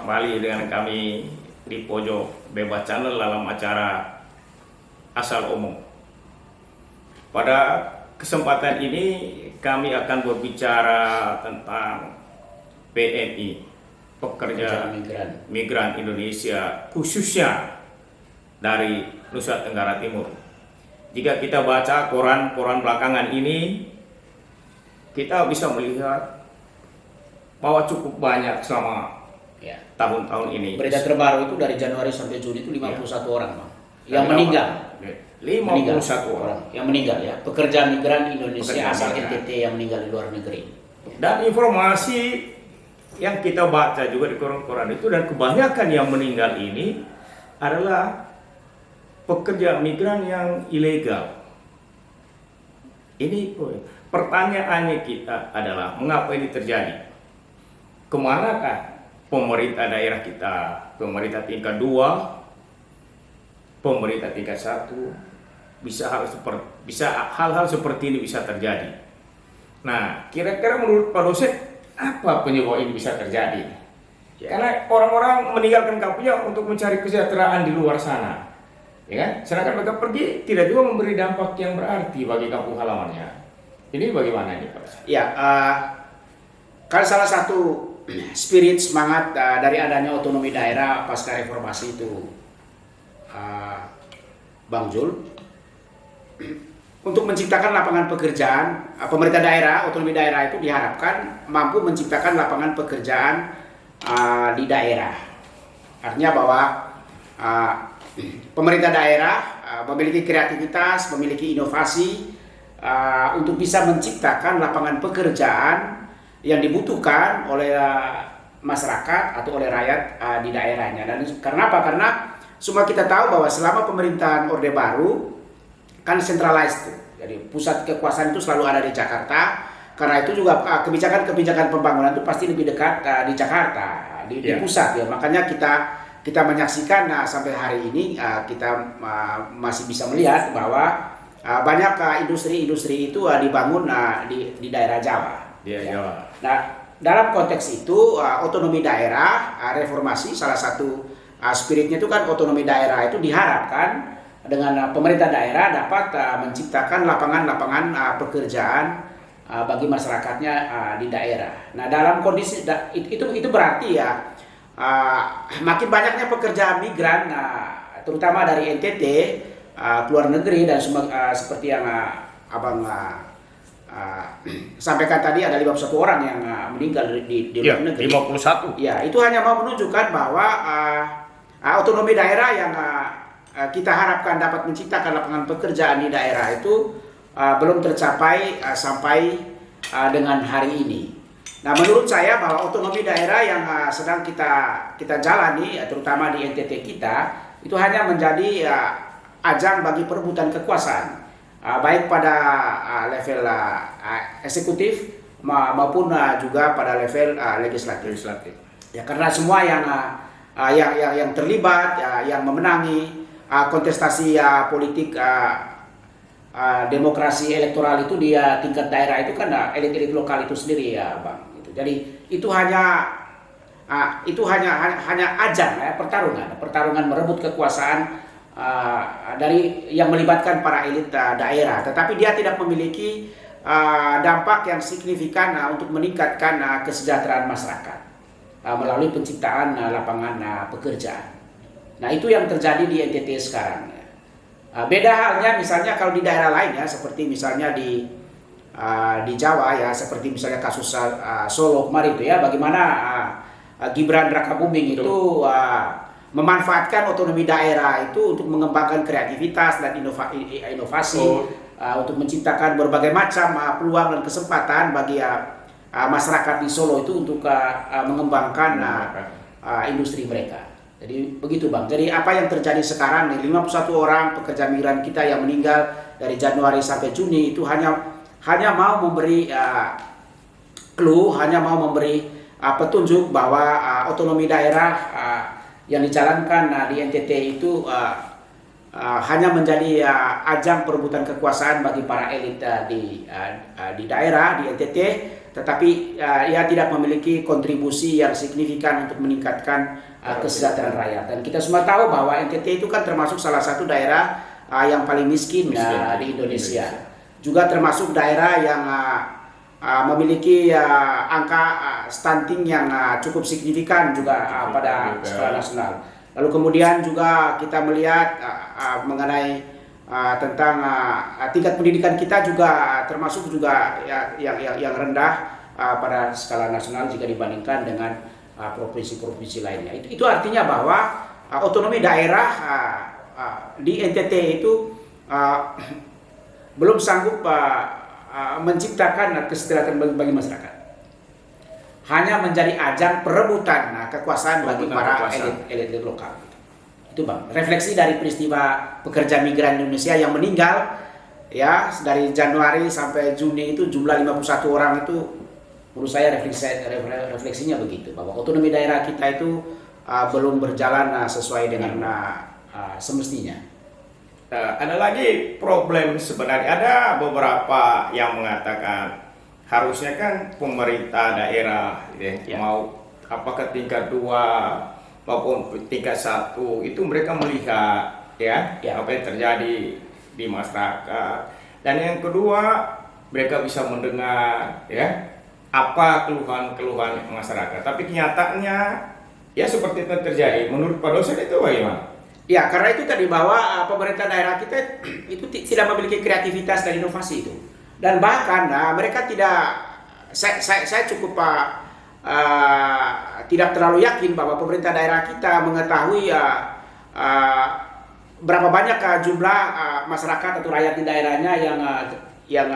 kembali dengan kami di Pojok Bebas Channel dalam acara Asal Omong. Pada kesempatan ini kami akan berbicara tentang PMI, pekerja migran Indonesia, khususnya dari Nusa Tenggara Timur. Jika kita baca koran-koran belakangan ini, kita bisa melihat bahwa cukup banyak selama tahun-tahun ini. Berita terbaru itu dari Januari sampai Juni itu 51 orang, Bang. Yang meninggal. 51 orang yang meninggal ya. Pekerja migran Indonesia asal NTT yang meninggal di luar negeri. Dan informasi yang kita baca juga di koran-koran itu, dan kebanyakan yang meninggal ini adalah pekerja migran yang ilegal. Ini pertanyaannya kita adalah mengapa ini terjadi? Kemanakah pemerintah daerah kita, pemerintah tingkat 2, pemerintah tingkat 1, bisa hal-hal seperti ini bisa terjadi. Nah, kira-kira menurut Pak dosen, apa penyebab ini bisa terjadi? Karena orang-orang meninggalkan kampungnya untuk mencari kesejahteraan di luar sana, ya kan? Sedangkan mereka pergi tidak juga memberi dampak yang berarti bagi kampung halamannya. Ini bagaimana ini, Pak dosen? Ya, kan salah satu spirit semangat dari adanya otonomi daerah pasca reformasi itu, Bang Jul, untuk menciptakan lapangan pekerjaan. Pemerintah daerah, otonomi daerah itu diharapkan mampu menciptakan lapangan pekerjaan di daerah. Artinya bahwa pemerintah daerah memiliki kreativitas, memiliki inovasi untuk bisa menciptakan lapangan pekerjaan yang dibutuhkan oleh masyarakat atau oleh rakyat di daerahnya. Dan karena apa? Karena semua kita tahu bahwa selama pemerintahan Orde Baru kan centralized, jadi pusat kekuasaan itu selalu ada di Jakarta. Karena itu juga kebijakan-kebijakan pembangunan itu pasti lebih dekat di Jakarta, di pusat ya. Makanya kita menyaksikan sampai hari ini kita masih bisa melihat bahwa banyak industri-industri itu dibangun di daerah Jawa. Nah, dalam konteks itu otonomi daerah, reformasi salah satu spiritnya itu kan otonomi daerah itu diharapkan dengan pemerintah daerah dapat menciptakan lapangan-lapangan pekerjaan bagi masyarakatnya di daerah. Nah, dalam kondisi itu berarti ya makin banyaknya pekerja migran, terutama dari NTT keluar negeri, dan seperti yang Abang sampaikan tadi, ada 51 orang yang meninggal di luar negeri. 51. Ya, itu hanya mau menunjukkan bahwa otonomi daerah yang kita harapkan dapat menciptakan lapangan pekerjaan di daerah itu belum tercapai sampai dengan hari ini. Nah, menurut saya bahwa otonomi daerah yang sedang kita jalani, terutama di NTT kita, itu hanya menjadi ajang bagi perebutan kekuasaan, baik pada level eksekutif maupun juga pada level legislatif. Ya, karena semua yang terlibat, yang memenangi kontestasi politik demokrasi elektoral itu di tingkat daerah itu kan elit-elit lokal itu sendiri ya, Bang. Jadi itu hanya ajang ya, pertarungan merebut kekuasaan dari yang melibatkan para elit daerah, tetapi dia tidak memiliki dampak yang signifikan untuk meningkatkan kesejahteraan masyarakat melalui penciptaan lapangan pekerjaan. Nah, itu yang terjadi di NTT sekarang. Beda halnya misalnya kalau di daerah lain ya, seperti misalnya di Jawa ya, seperti misalnya kasus Solo kemarin itu ya, bagaimana Gibran Rakabuming itu memanfaatkan otonomi daerah itu untuk mengembangkan kreativitas dan inovasi untuk menciptakan berbagai macam peluang dan kesempatan bagi masyarakat di Solo itu untuk mengembangkan industri mereka. Jadi begitu, Bang. Jadi apa yang terjadi sekarang nih, 51 orang pekerja migran kita yang meninggal dari Januari sampai Juni itu hanya mau memberi clue, hanya mau memberi petunjuk bahwa otonomi daerah yang dijalankan di NTT itu hanya menjadi ajang perebutan kekuasaan bagi para elit di daerah di NTT, tetapi ia tidak memiliki kontribusi yang signifikan untuk meningkatkan kesejahteraan rakyat. Dan kita semua tahu bahwa NTT itu kan termasuk salah satu daerah yang paling miskin di Indonesia. Juga termasuk daerah yang memiliki angka stunting yang cukup signifikan juga pada skala nasional. Lalu kemudian juga kita melihat mengenai tentang tingkat pendidikan kita juga termasuk juga yang rendah pada skala nasional jika dibandingkan dengan provinsi-provinsi lainnya. Itu artinya bahwa otonomi daerah di NTT itu belum sanggup menciptakan kesejahteraan bagi masyarakat. Hanya menjadi ajang perebutan kekuasaan bagi para elit lokal. Itu Bang, refleksi dari peristiwa pekerja migran Indonesia yang meninggal ya dari Januari sampai Juni itu jumlah 51 orang itu, menurut saya refleksinya begitu, bahwa otonomi daerah kita itu belum berjalan sesuai dengan semestinya. Ada lagi problem sebenarnya, ada beberapa yang mengatakan harusnya kan pemerintah daerah mau apakah tingkat 2 maupun tingkat 1 itu mereka melihat apa yang terjadi di masyarakat, dan yang kedua mereka bisa mendengar apa keluhan-keluhan masyarakat, tapi kenyataannya ya seperti itu terjadi. Menurut Pak dosen itu bagaimana? Ya, karena itu tadi bahwa pemerintah daerah kita itu tidak memiliki kreativitas dan inovasi itu. Dan bahkan mereka tidak, saya cukup tidak terlalu yakin bahwa pemerintah daerah kita mengetahui berapa banyak jumlah masyarakat atau rakyat di daerahnya yang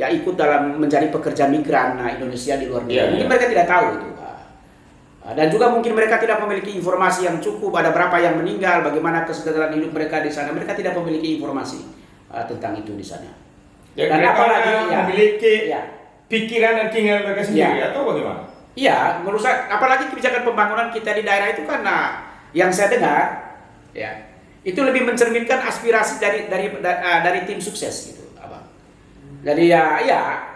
ikut dalam menjadi pekerja migran Indonesia di luar negeri. Mungkin mereka tidak tahu itu. Dan juga mungkin mereka tidak memiliki informasi yang cukup, ada berapa yang meninggal, bagaimana kesejahteraan hidup mereka di sana. Mereka tidak memiliki informasi tentang itu di sana. Dan apalagi memiliki pikiran dan keinginan mereka sendiri atau bagaimana? Iya, menurut saya apalagi kebijakan pembangunan kita di daerah itu kan yang saya dengar itu lebih mencerminkan aspirasi dari tim sukses gitu, Abang. Jadi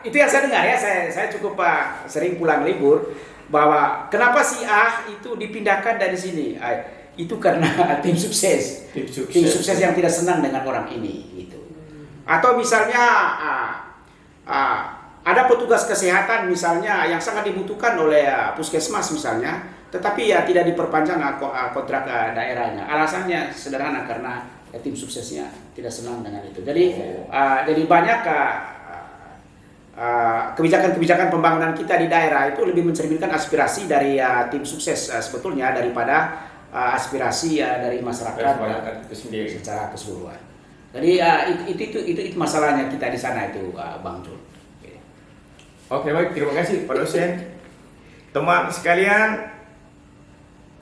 itu yang saya dengar saya cukup sering pulang libur, bahwa kenapa si A itu dipindahkan dari sini, itu karena tim sukses yang tidak senang dengan orang ini gitu. Atau misalnya ada petugas kesehatan misalnya yang sangat dibutuhkan oleh puskesmas misalnya, tetapi tidak diperpanjang kontrak daerahnya. Alasannya sederhana, karena tim suksesnya tidak senang dengan itu. Jadi banyak kebijakan-kebijakan pembangunan kita di daerah itu lebih mencerminkan aspirasi dari tim sukses sebetulnya daripada aspirasi dari masyarakat itu sendiri secara keseluruhan. Jadi itu masalahnya kita di sana itu, Bang Jul. Oke, baik, terima kasih Pak dosen. Teman sekalian,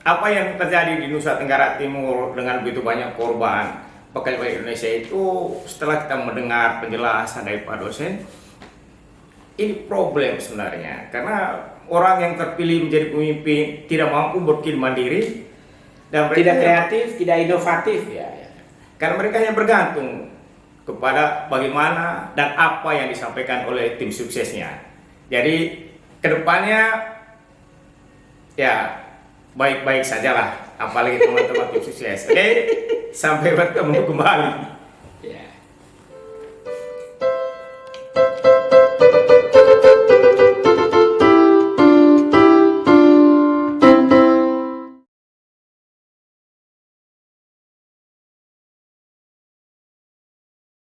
apa yang terjadi di Nusa Tenggara Timur dengan begitu banyak korban pekerja migran Indonesia itu, setelah kita mendengar penjelasan dari Pak dosen, ini problem sebenarnya, karena orang yang terpilih menjadi pemimpin tidak mampu berdiri mandiri dan mereka tidak kreatif, tidak inovatif karena mereka hanya bergantung kepada bagaimana dan apa yang disampaikan oleh tim suksesnya. Jadi kedepannya baik-baik sajalah, apalagi teman-teman tim sukses. Oke, sampai bertemu kembali.